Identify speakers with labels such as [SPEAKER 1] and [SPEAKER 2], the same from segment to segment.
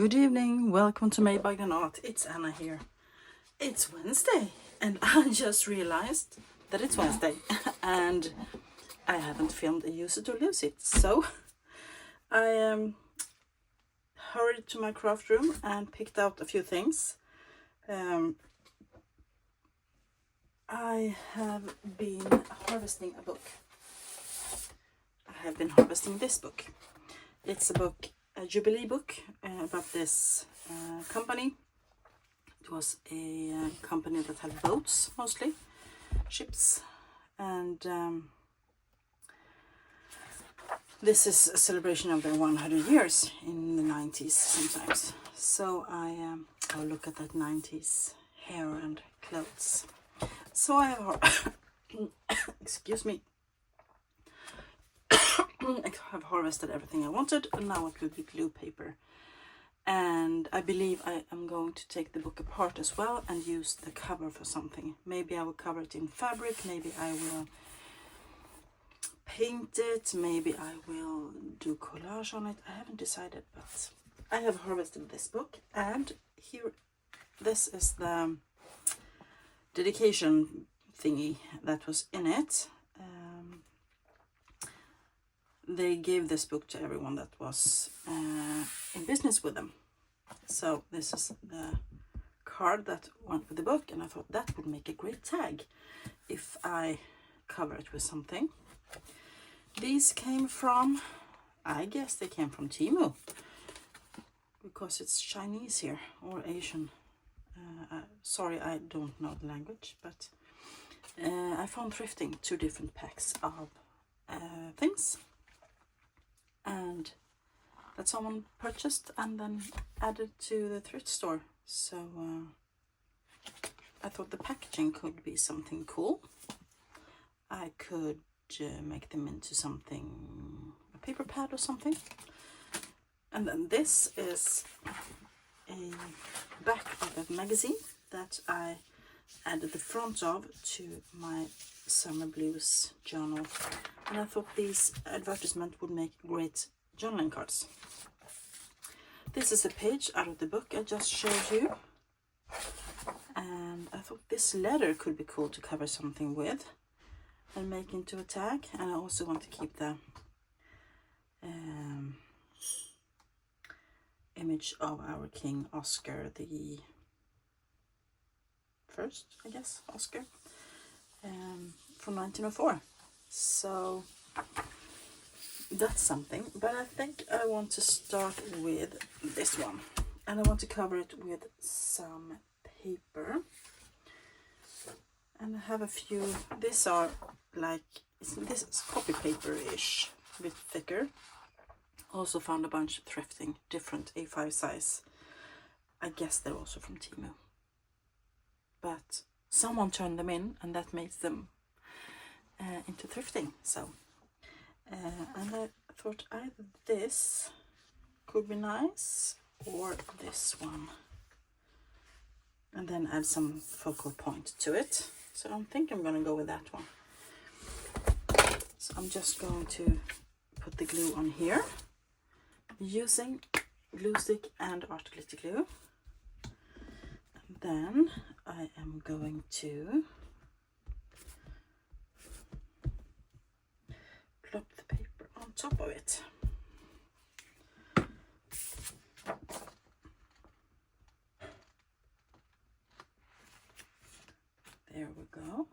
[SPEAKER 1] Good evening, welcome to Made by Art. It's Anna here. It's Wednesday, and I just realized that it's Wednesday, and I haven't filmed a Use It or Lose It, so I hurried to my craft room and picked out a few things. I have been harvesting a book. I have been harvesting this book. It's a book, a Jubilee book about this company. It was a company that had boats, mostly ships, and this is a celebration of their 100 years in the 90s sometimes. So I'll look at that 90s hair and clothes. So I have excuse me. I have harvested everything I wanted, and now it will be glue paper. And I believe I am going to take the book apart as well and use the cover for something. Maybe I will cover it in fabric, maybe I will paint it, maybe I will do collage on it. I haven't decided, but I have harvested this book, and here, this is the dedication thingy that was in it. They gave this book to everyone that was in business with them. So this is the card that went with the book, and I thought that would make a great tag if I cover it with something. These came from, I guess they came from Temu, because it's Chinese here, or Asian. Sorry, I don't know the language, but I found thrifting 2 different packs of things, and that someone purchased and then added to the thrift store. So I thought the packaging could be something cool. I could make them into something, a paper pad or something. And then this is a back of a magazine that I added the front of to my Summer Blues journal, and I thought these advertisements would make great journaling cards. This is a page out of the book I just showed you, and I thought this letter could be cool to cover something with and make into a tag. And I also want to keep the image of our King Oscar the First, I guess, Oscar, from 1904. So that's something, but I think I want to start with this one, and I want to cover it with some paper. And I have a few, these are like, this is copy paper-ish, a bit thicker. Also found a bunch of thrifting, different A5 size. I guess they're also from Temu, but someone turned them in, and that makes them into thrifting. So and I thought either this could be nice, or this one, and then add some focal point to it. So I think I'm gonna go with that one. So I'm just going to put the glue on here using glue stick and art glitter glue. And then I am going to plop the paper on top of it. There we go.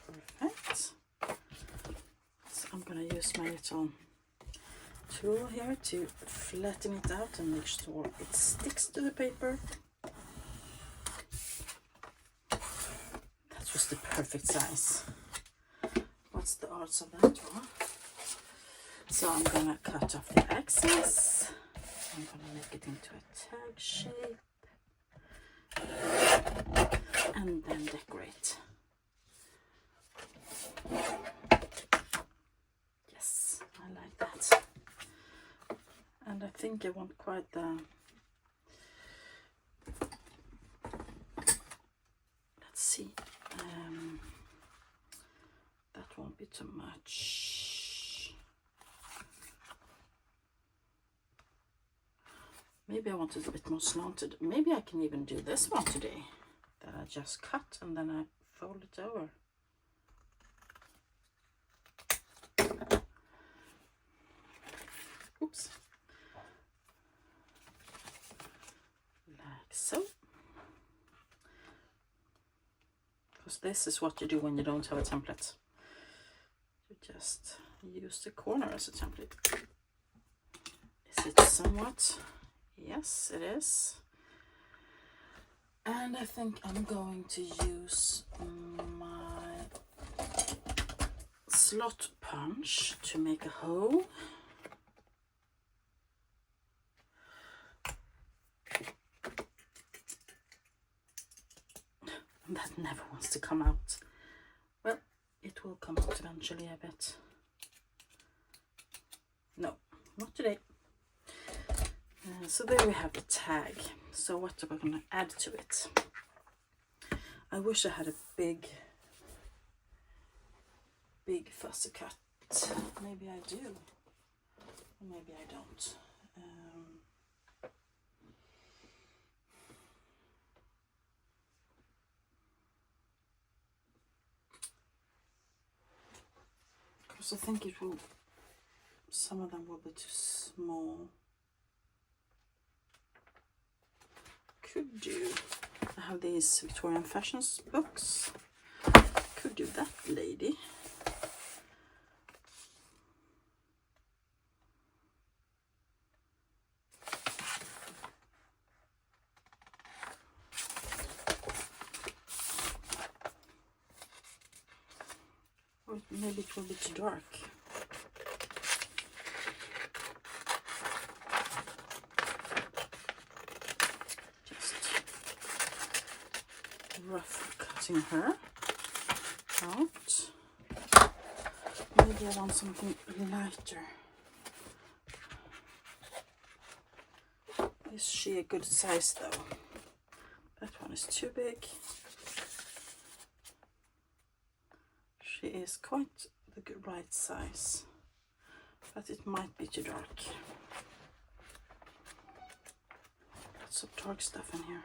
[SPEAKER 1] Perfect. So I'm gonna use my little tool here to flatten it out and make sure it sticks to the paper. That was the perfect size. What's the odds of that one? So I'm gonna cut off the excess. I'm gonna make it into a tag shape, and then decorate. Yes, I like that. And I think I want quite the, let's see, that won't be too much. Maybe I want it a bit more slanted. Maybe I can even do this one today, that I just cut and then I fold it over. Oops. Like so. Because this is what you do when you don't have a template. You just use the corner as a template. Is it somewhat? Yes, it is. And I think I'm going to use my slot punch to make a hole. That never wants to come out. Well, it will come out eventually, I bet. No, not today. So there we have the tag. So what am I going to add to it? I wish I had a big fussy cut. Maybe I do, or maybe I don't. Because I think it will, some of them will be too small. Could do. I have these Victorian Fashions books. Could do that, lady. Or maybe it will be too dark. Rough cutting her out. Maybe I want something lighter. Is she a good size though? That one is too big. She is quite the good right size, but it might be too dark. Lots of dark stuff in here.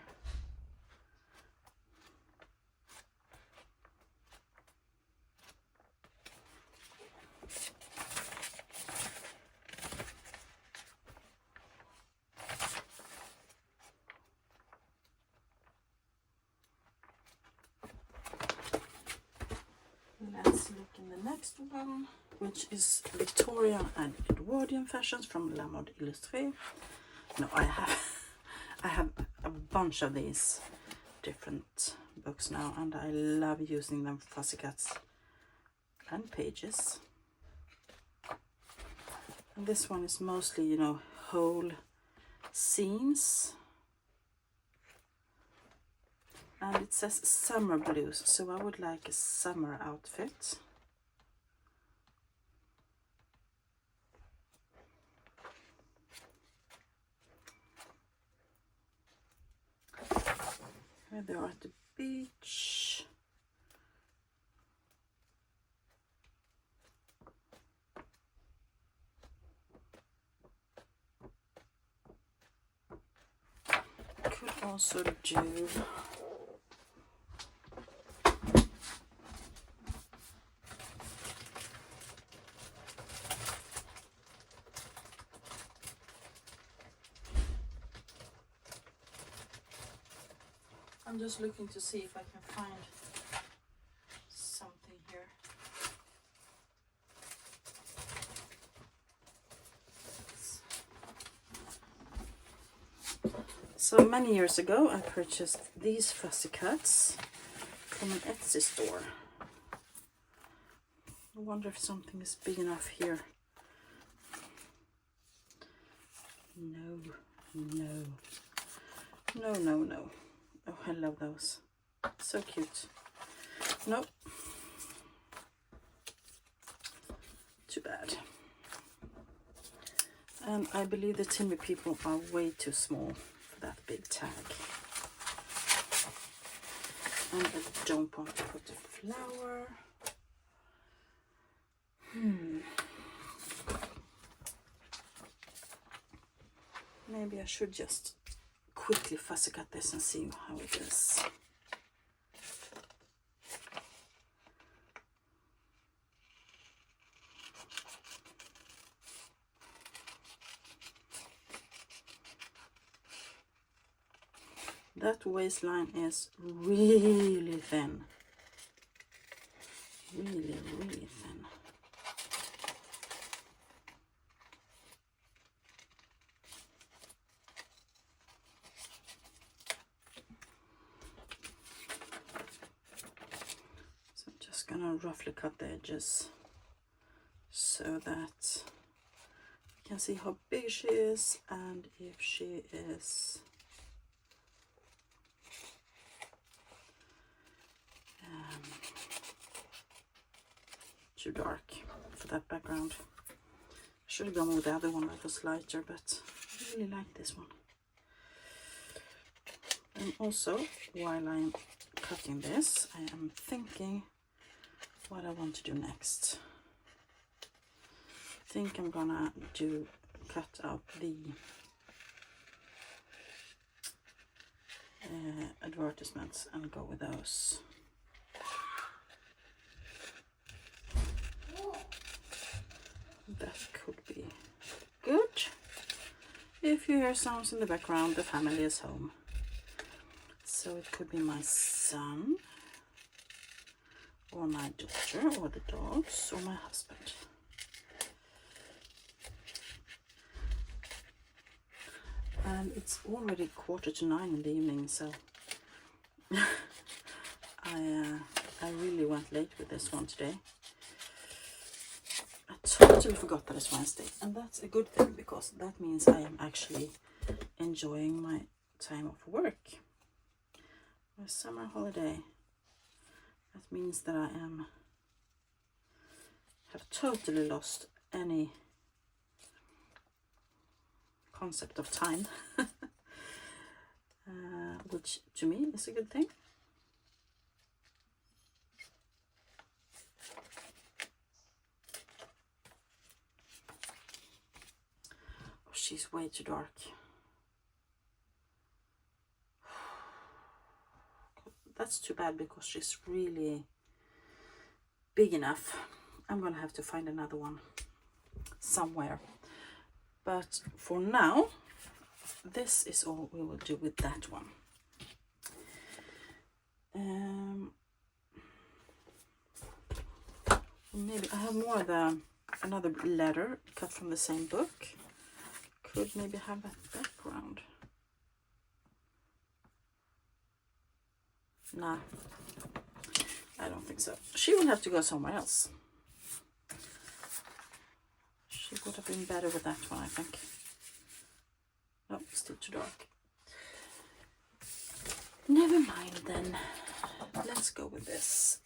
[SPEAKER 1] Let's look in the next one, which is Victorian and Edwardian fashions from La Mode Illustrée. No, I have a bunch of these different books now, and I love using them for fussy cuts and pages. And this one is mostly, you know, whole scenes. And it says summer blues, so I would like a summer outfit. Here they are at the beach. Could also do I'm just looking to see if I can find something here. So many years ago I purchased these fussy cuts from an Etsy store. I wonder if something is big enough here. No, no, no, no, no. Oh, I love those. So cute. Nope. Too bad. And I believe the timber people are way too small for that big tag. And I don't want to put a flower. Maybe maybe I should just quickly fussy cut this and see how it is. That waistline is really thin. Really, really thin. So I'm just gonna roughly cut the edges so that you can see how big she is and if she is too dark for that background. I should have gone with the other one that was lighter, but I really like this one. And also, while I'm cutting this, I am thinking what I want to do next. I think I'm gonna cut out the advertisements and go with those. That could be good. If you hear sounds in the background, the family is home. So it could be my son, or my daughter, or the dogs, or my husband. And it's already 8:45 in the evening, so I really went late with this one today. I totally forgot that it's Wednesday, and that's a good thing because that means I am actually enjoying my time of work. My summer holiday. That means that I have totally lost any concept of time, which to me is a good thing. Oh, she's way too dark. That's too bad because she's really big enough. I'm gonna have to find another one somewhere. But for now, this is all we will do with that one. Maybe I have more of another letter cut from the same book. Could maybe have that background. Nah, I don't think so. She will have to go somewhere else. She would have been better with that one, I think. No, still too dark. Never mind then. Let's go with this.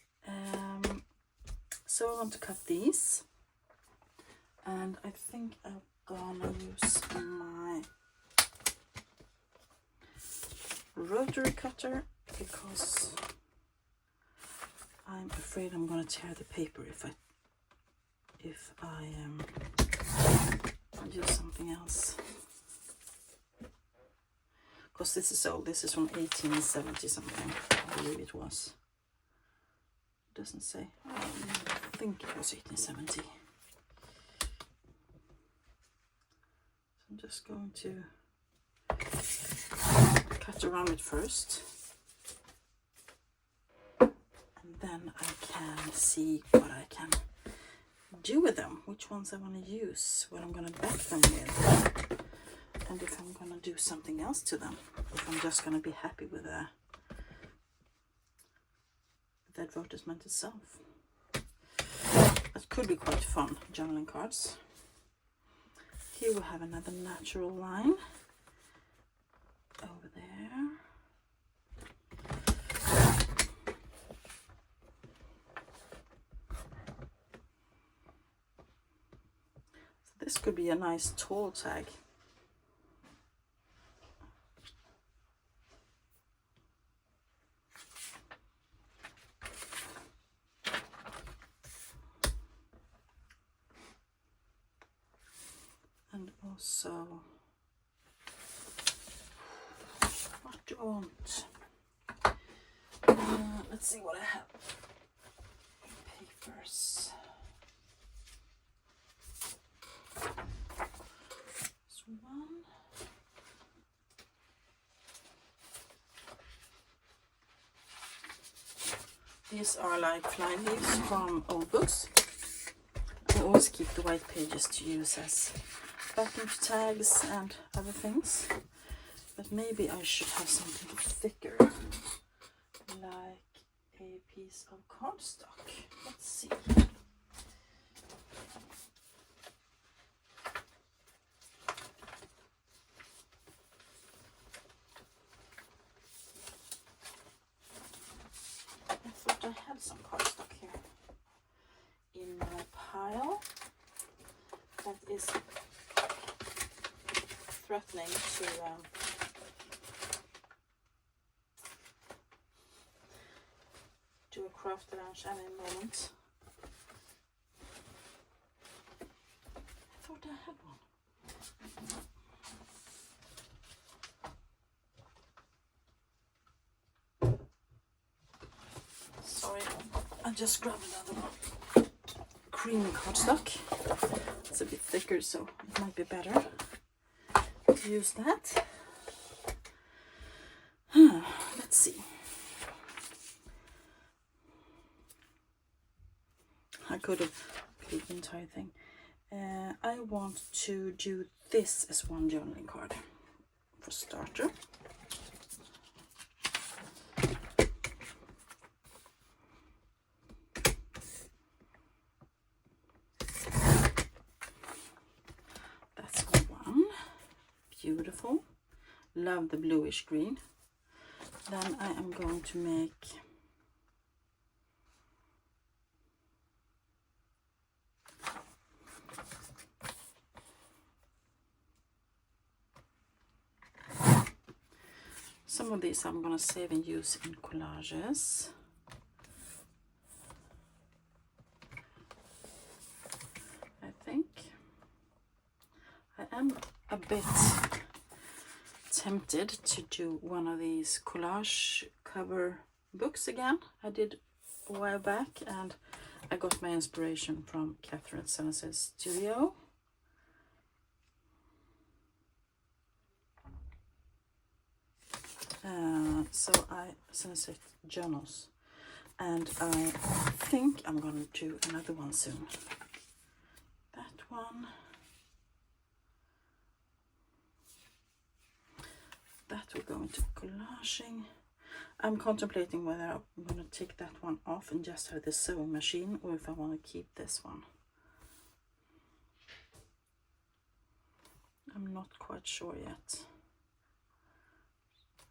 [SPEAKER 1] So I want to cut these. And I think I'm gonna use my rotary cutter because I'm afraid I'm gonna tear the paper if I do something else. Because this is old. This is from 1870 something, I believe it was. It doesn't say. I think it was 1870. So I'm just going to cut around it first. And then I can see what I can do with them, which ones I want to use, what I'm going to back them with, and if I'm going to do something else to them, if I'm just going to be happy with the advertisement itself. That could be quite fun, journaling cards. Here we have another natural line over there. This could be a nice tall tag. And also do I want? Let's see what I have. Papers. This one. These are like fly leaves from old books. I always keep the white pages to use as backing to tags and other things. But maybe I should have something thicker, like a piece of cardstock. Let's see. I thought I had some cardstock here in my pile that is threatening to do a craft lunch any moment. I thought I had one. Sorry, I just grabbed another one. Creamy cardstock. It's a bit thicker, so it might be better to use that. Let's see. I could have played the entire thing. I want to do this as one journaling card for starter. That's one. Beautiful. Love the bluish green. Then I am going to make some of these. I'm going to save and use in collages. I think I am a bit tempted to do one of these collage cover books again. I did a while back, and I got my inspiration from Catherine Sunset's studio. So I Sunset journals, and I think I'm gonna do another one soon. That one. That will go into collaging. I'm contemplating whether I'm going to take that one off and just have the sewing machine, or if I want to keep this one. I'm not quite sure yet.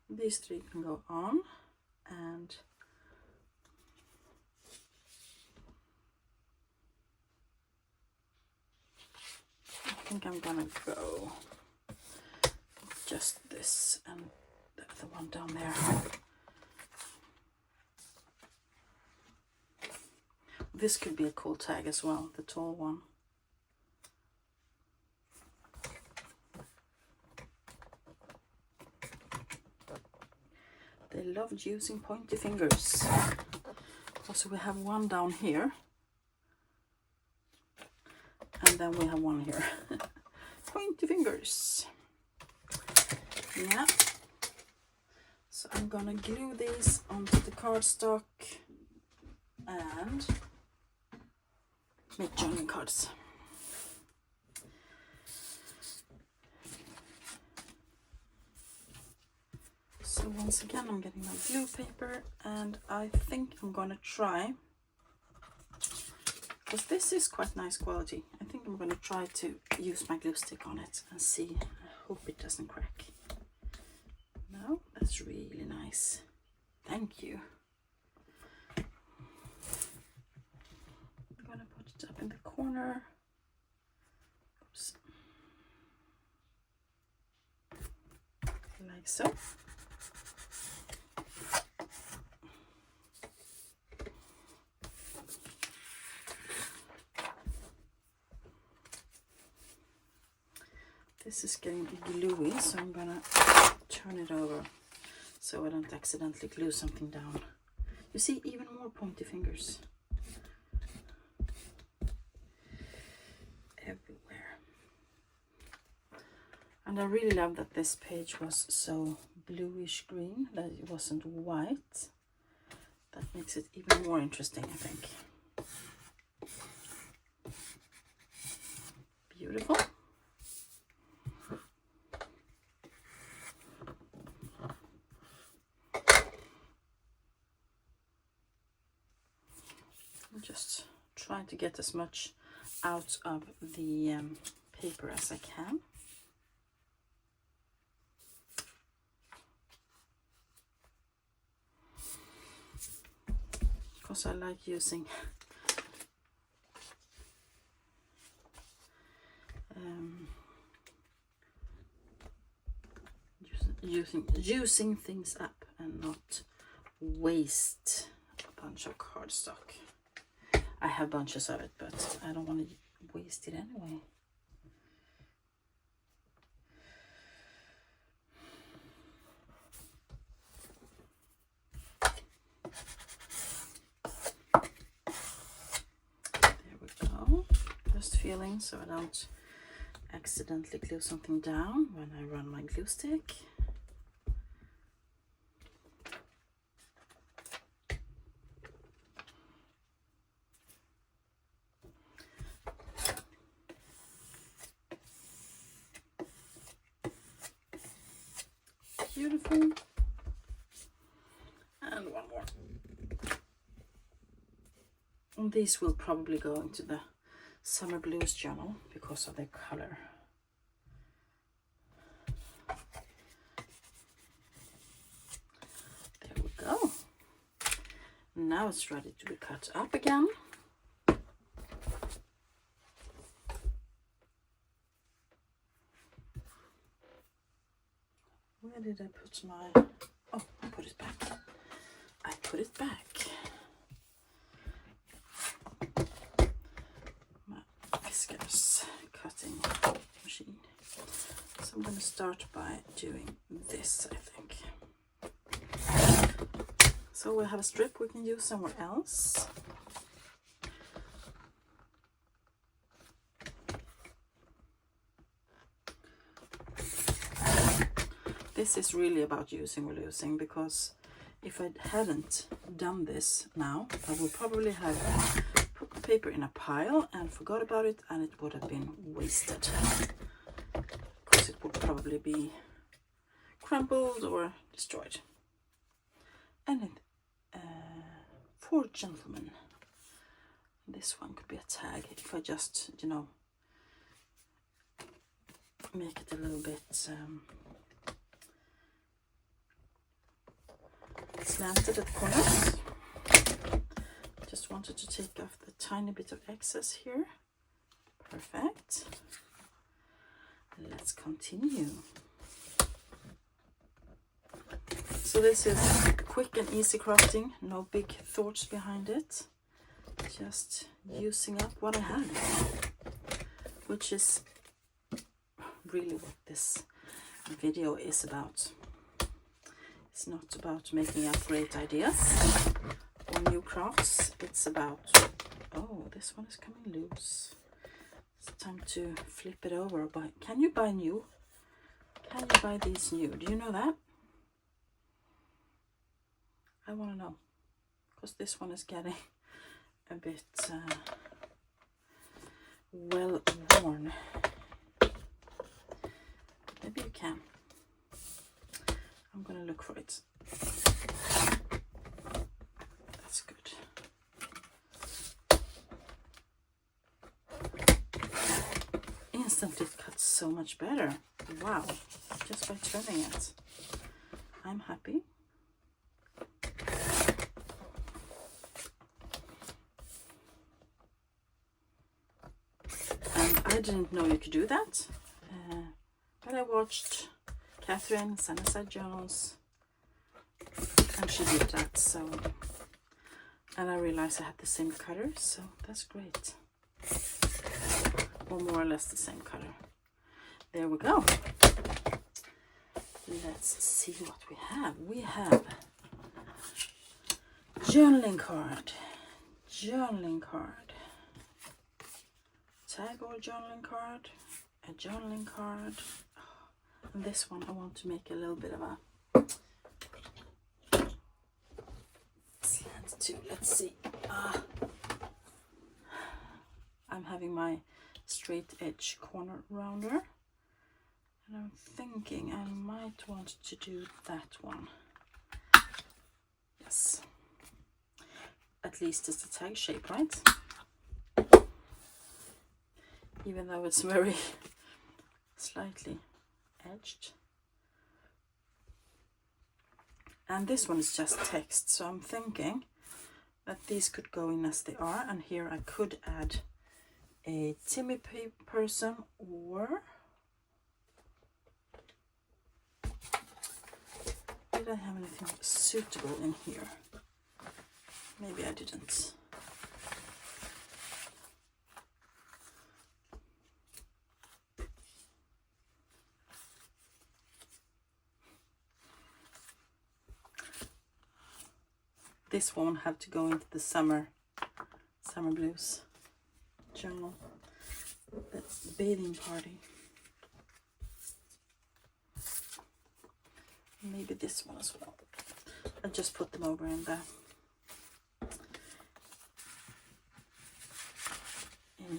[SPEAKER 1] These three can go on, and I think I'm going to go just this and the other one down there. This could be a cool tag as well, the tall one. They loved using pointy fingers. Also, we have one down here, and then we have one here. Pointy fingers. Yeah. So I'm gonna glue these onto the cardstock and make journaling cards. So once again, I'm getting my blue paper, and I think I'm gonna try, because this is quite nice quality. I think I'm gonna try to use my glue stick on it and see. I hope it doesn't crack. No, that's really nice. Thank you. I'm gonna put it up in the corner. Oops. Like so. This is getting gluey, so I'm gonna turn it over so I don't accidentally glue something down. You see, even more pointy fingers everywhere. And I really love that this page was so bluish green, that it wasn't white. That makes it even more interesting, I think. Beautiful. I'm just trying to get as much out of the paper as I can. Because I like using using things up and not waste a bunch of cardstock. I have bunches of it, but I don't want to waste it anyway. There we go. Just feeling so I don't accidentally glue something down when I run my glue stick. Beautiful. And one more. And these will probably go into the Summer Blues journal because of their color. There we go. Now it's ready to be cut up again. Where did I put my... Oh, I put it back. I put it back. My Fiskars cutting machine. So I'm going to start by doing this, I think. So we have a strip we can use somewhere else. This is really about using or losing, because if I hadn't done this now, I would probably have put the paper in a pile and forgot about it, and it would have been wasted. Because it would probably be crumpled or destroyed. And for gentlemen, this one could be a tag if I just, you know, make it a little bit slanted at the corners. Just wanted to take off the tiny bit of excess here. Perfect. Let's continue. So this is quick and easy crafting, no big thoughts behind it. Just using up what I had, which is really what this video is about. It's not about making up great ideas or new crafts. It's about, oh, this one is coming loose. It's time to flip it over. Can you buy new? Can you buy these new? Do you know that? I want to know, because this one is getting a bit well worn. Maybe you can. I'm gonna look for it. That's good. Instantly it cuts so much better. Wow, just by turning it. I'm happy. And I didn't know you could do that, but I watched Catherine, Sunnyside Journals, and she did that, so, and I realized I had the same cutter, so that's great. Or more or less the same cutter. There we go. Let's see what we have. We have journaling card, tag or journaling card, a journaling card. And this one I want to make a little bit of a slant too. Let's see. I'm having my straight edge corner rounder, and I'm thinking I might want to do that one. Yes, at least it's the tag shape, right? Even though it's very slightly edged. And this one is just text, so I'm thinking that these could go in as they are, and here I could add a Timmy person, or did I have anything suitable in here? Maybe I didn't. This one have to go into the summer blues journal. That's bathing party. Maybe this one as well. I'll just put them over in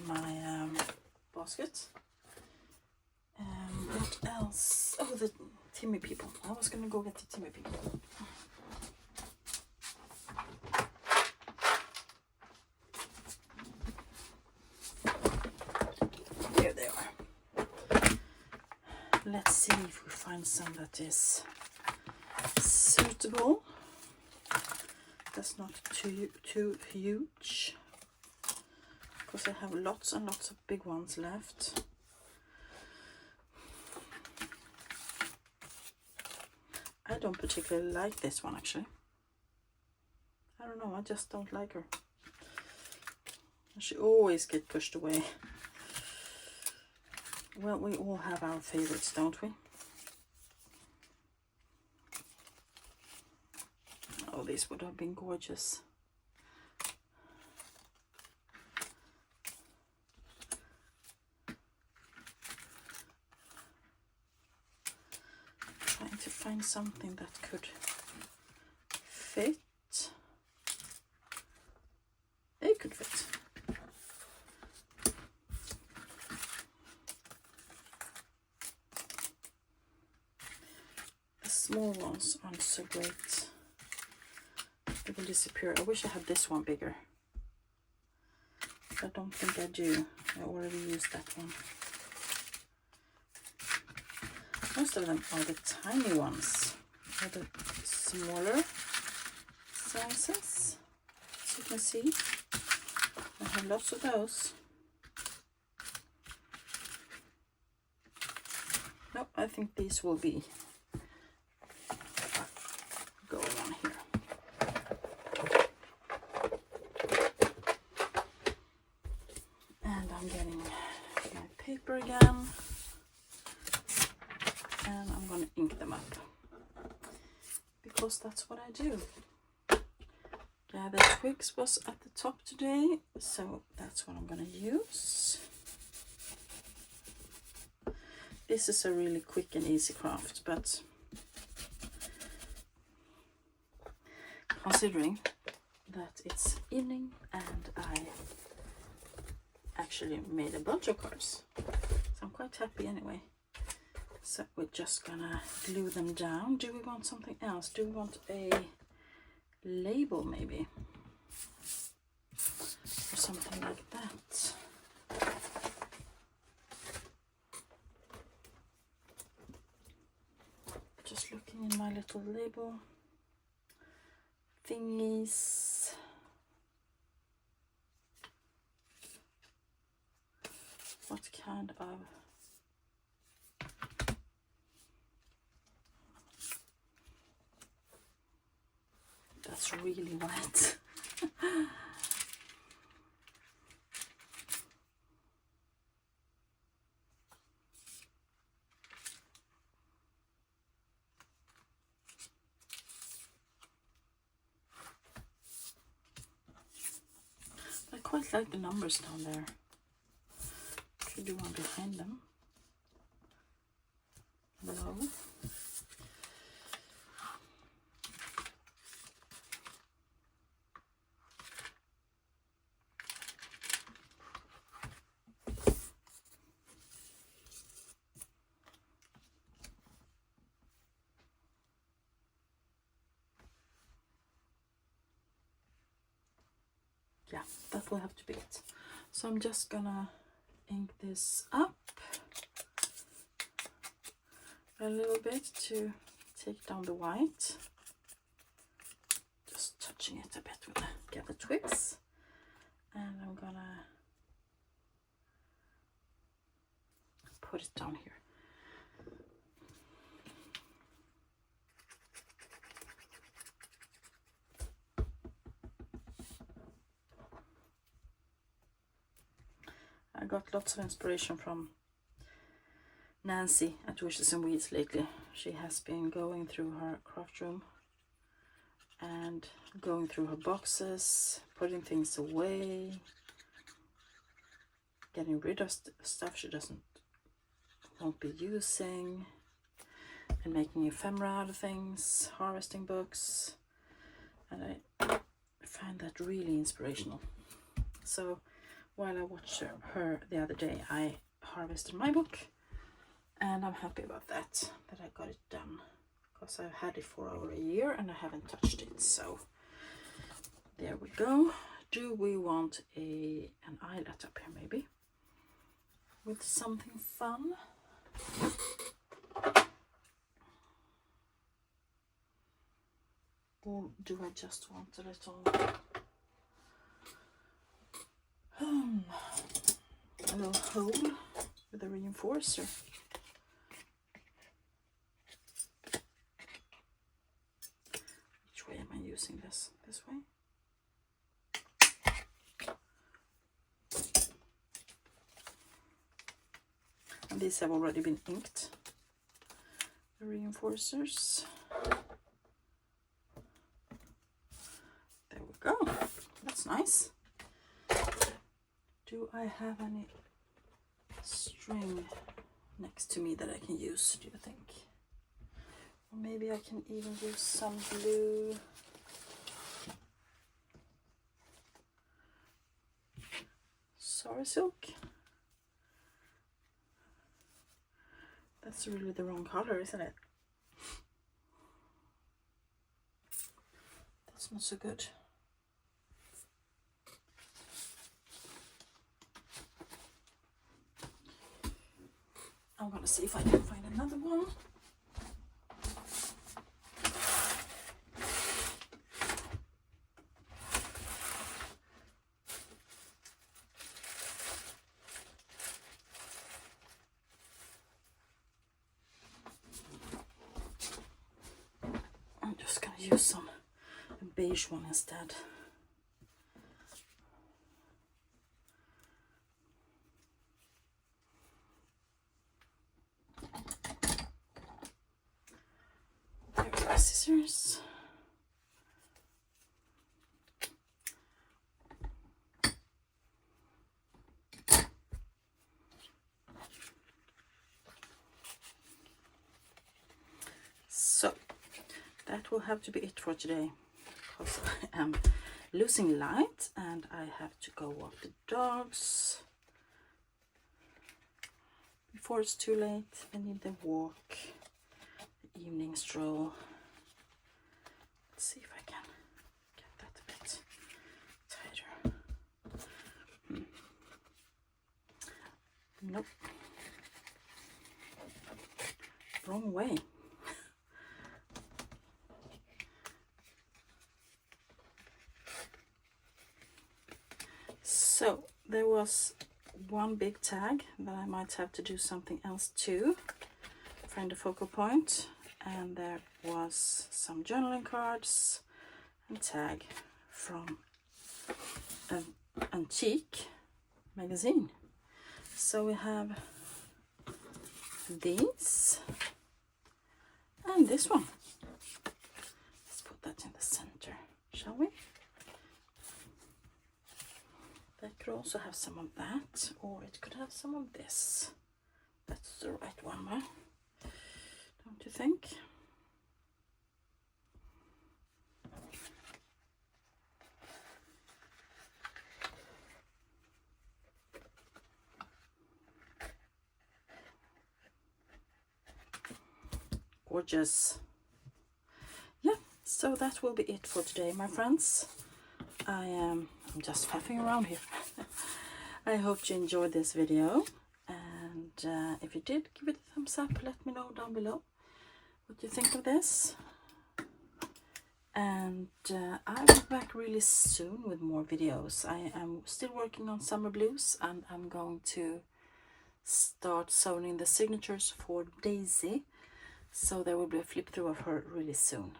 [SPEAKER 1] my basket. What else? Oh, the Timmy people. I was gonna go get the Timmy people. Here they are. Let's see if we find some that is suitable. That's not too huge, because I have lots and lots of big ones left. I don't particularly like this one, actually. I don't know, I just don't like her. She always gets pushed away. Well, we all have our favorites, don't we? Oh, these would have been gorgeous. Trying to find something that could fit. They could fit. The small ones aren't so great. They will disappear. I wish I had this one bigger. I don't think I do. I already used that one. Most of them are the tiny ones, or the smaller sizes, as you can see. I have lots of those. No, I think these will be going on here. And I'm getting my paper again. And I'm going to ink them up, because that's what I do. Gather Twigs was at the top today, so that's what I'm going to use. This is a really quick and easy craft, but considering that it's evening and I actually made a bunch of cards, so I'm quite happy anyway. So we're just gonna glue them down. Do we want something else? Do we want a label maybe? Or something like that? Just looking in my little label thingies. What kind of... That's really white. quite like the numbers down there. Could do one behind them. No. Yeah, that will have to be it. So I'm just gonna ink this up a little bit to take down the white. Just touching it a bit with the gather twigs. And I'm gonna put it down here. I got lots of inspiration from Nancy at Wishes and Weeds lately. She has been going through her craft room and going through her boxes, putting things away, getting rid of stuff she won't be using, and making ephemera out of things, harvesting books, and I find that really inspirational. So while I watched her the other day, I harvested my book, and I'm happy about that I got it done, because I've had it for over a year and I haven't touched it. So there we go. Do we want an eyelet up here maybe with something fun? Or do I just want a little hole with a reinforcer? Which way am I using this? This way? And these have already been inked, the reinforcers. There we go. That's nice. Do I have any string next to me that I can use, do you think? Or maybe I can even use some blue. Sorry, silk. That's really the wrong color, isn't it? That's not so good. I'm gonna see if I can find another one. I'm just gonna use a beige one instead. There's my scissors. So that will have to be it for today, because I am losing light and I have to go walk the dogs before it's too late. I need the walk, the evening stroll. Let's see if I can get that a bit tighter. Nope. Wrong way. So there was one big tag that I might have to do something else to, find a focal point, and there was some journaling cards and tag from an antique magazine. So we have these and this one. Let's put that in the center, shall we? That could also have some of that, or it could have some of this. That's the right one, right? Don't you think? Gorgeous. Yeah, so that will be it for today, my friends. I'm just faffing around here. I hope you enjoyed this video, and if you did, give it a thumbs up. Let me know down below what you think of this. And I'll be back really soon with more videos. I am still working on Summer Blues, and I'm going to start sewing the signatures for Daisy, so there will be a flip through of her really soon.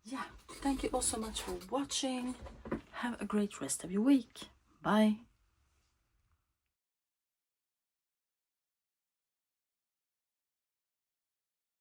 [SPEAKER 1] Yeah, thank you all so much for watching. Have a great rest of your week. Bye.